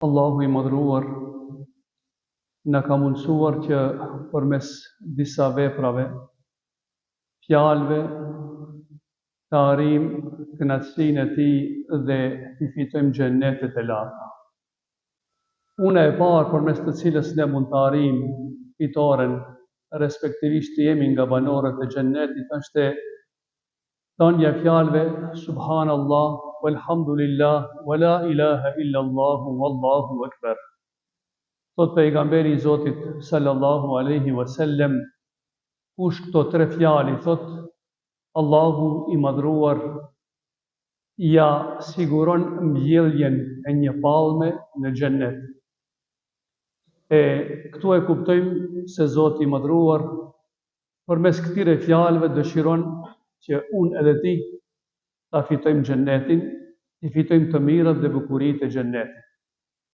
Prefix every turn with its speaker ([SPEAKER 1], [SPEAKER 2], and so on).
[SPEAKER 1] Allahu i madhruar na ka mundësuar që përmes disa veprave, fjalëve, të arrijmë kënaqësinë e Tij dhe të fitojmë xhennetet e larta. Puna e parë përmes të cilës ne mund të arrijmë fitoren, respektivisht të jemi nga banorët e xhennetit, është thënia e fjalëve Subhanallah, walhamdulillah, wala ilaha illallah, wallahu akbar. Thot pejgamberi i Zotit sallallahu alaihi wasallam, kush këto tre fjalë thot, Allahu i madhruar ja siguron mbjelljen e një palme në xhennet. E këtu e kuptojmë se Zoti i madhruar përmes këtyre fjalëve dëshiron që unë edhe ti ta fitojmë xhennetin, të fitojmë të mirat dhe bukuritë e xhennetit.